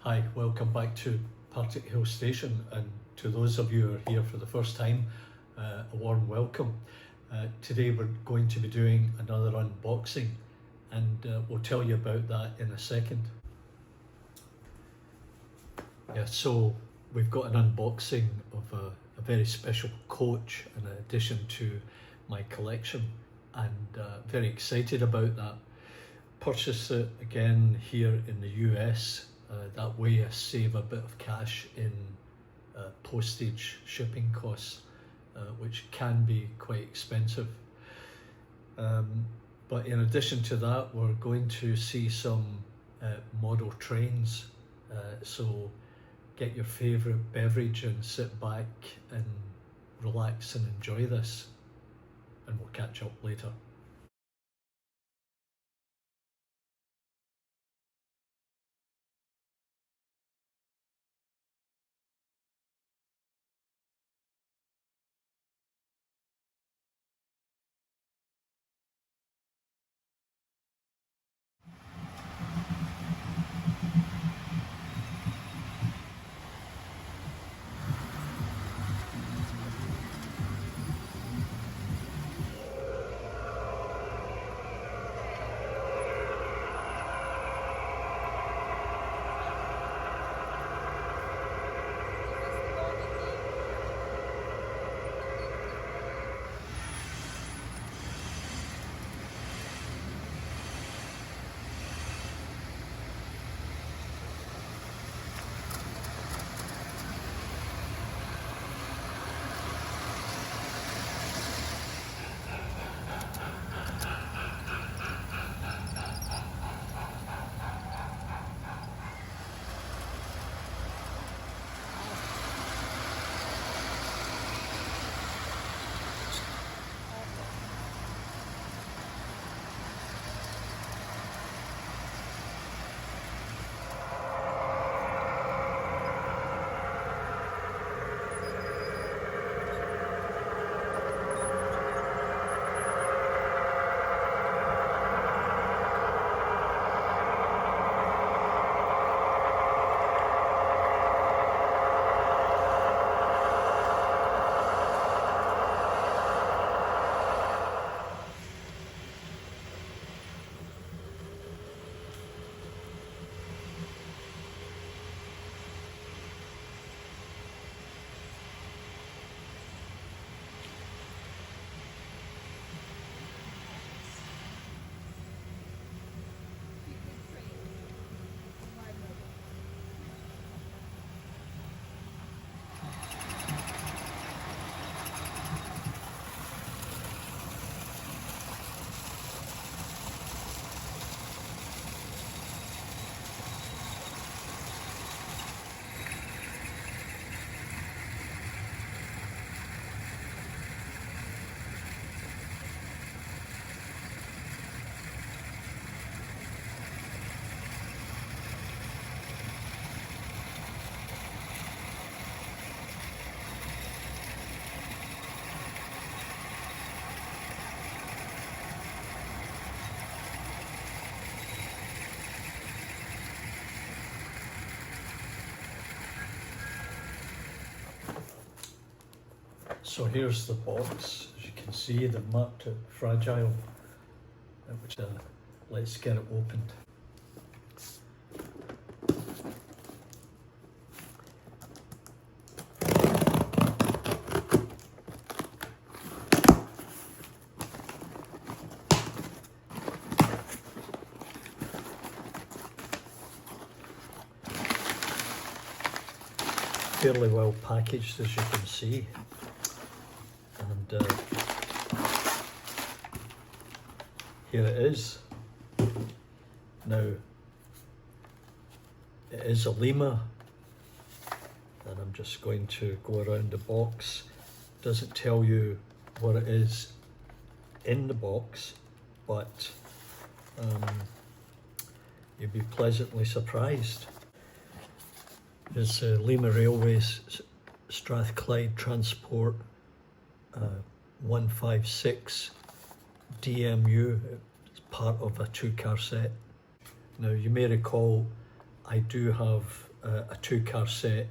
Hi, welcome back to Partickhill Station, and to those of you who are here for the first time, a warm welcome. Today we're going to be doing another unboxing, and we'll tell you about that in a second. Yeah, so we've got an unboxing of a very special coach in addition to my collection, and very excited about that. Purchased it again here in the US. That way I save a bit of cash in postage shipping costs, which can be quite expensive. But in addition to that, we're going to see some model trains. So get your favourite beverage and sit back and relax and enjoy this. And we'll catch up later. So here's the box. As you can see, they've marked it fragile, which let's get it opened. Fairly well packaged, as you can see. And here it is. Now, it is a Lima, and I'm just going to go around the box. It doesn't tell you what it is in the box, but you'll be pleasantly surprised. It's Lima Railways Strathclyde Transport 156 DMU. It's part of a 2-car set. Now, you may recall I do have a 2-car set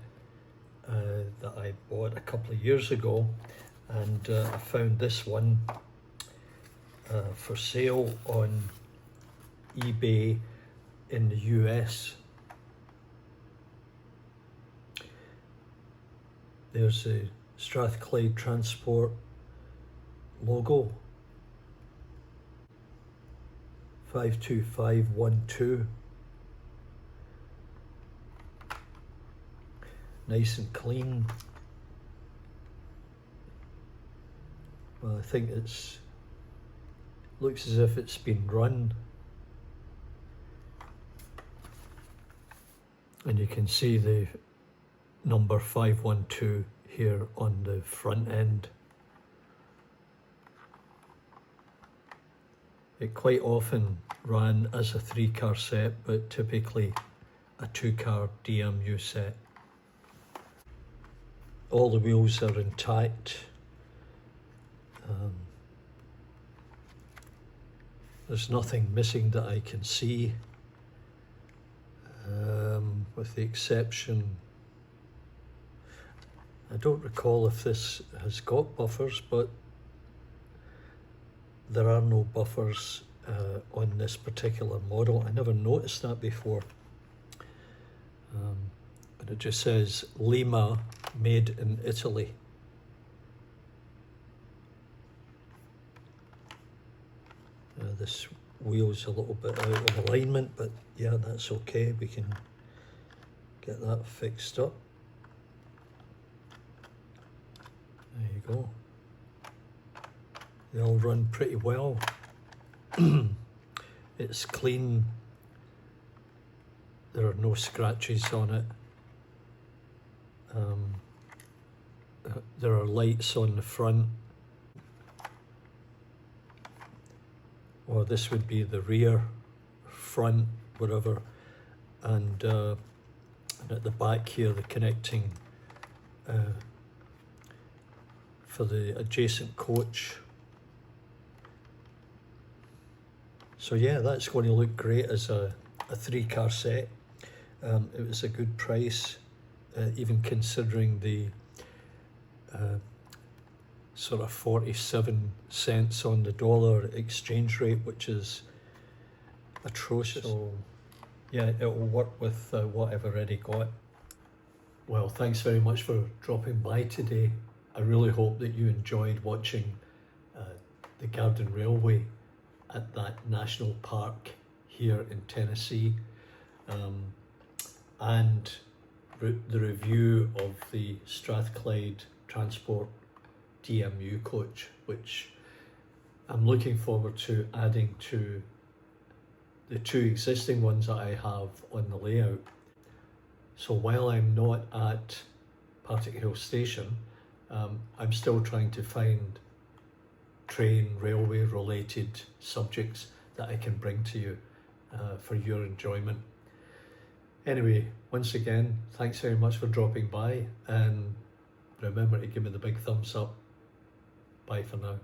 that I bought a couple of years ago, and I found this one for sale on eBay in the US. There's the Strathclyde Transport logo, 52512. Nice and clean. Well, I think looks as if it's been run. And you can see the number 512 here on the front end. It quite often ran as a 3-car set, but typically a 2-car DMU set. All the wheels are intact. There's nothing missing that I can see, with the exception, I don't recall if this has got buffers, but there are no buffers on this particular model. I never noticed that before. And it just says Lima, made in Italy. This wheel's a little bit out of alignment, but yeah, that's okay. We can get that fixed up. There you go. They all run pretty well. It's clean. There are no scratches on it. There are lights on the front. Or this would be the rear, front, whatever. And at the back here, the connecting for the adjacent coach. So yeah, that's going to look great as a 3-car set. It was a good price, even considering the sort of 47 cents on the dollar exchange rate, which is atrocious. So yeah, it will work with what I've already got. Well, thanks very much for dropping by today. I really hope that you enjoyed watching the Garden Railway at that national park here in Tennessee, and the review of the Strathclyde Transport DMU coach, which I'm looking forward to adding to the 2 existing ones that I have on the layout. So while I'm not at Partickhill station, I'm still trying to find train, railway related subjects that I can bring to you for your enjoyment. Anyway, once again, thanks very much for dropping by, and remember to give me the big thumbs up. Bye for now.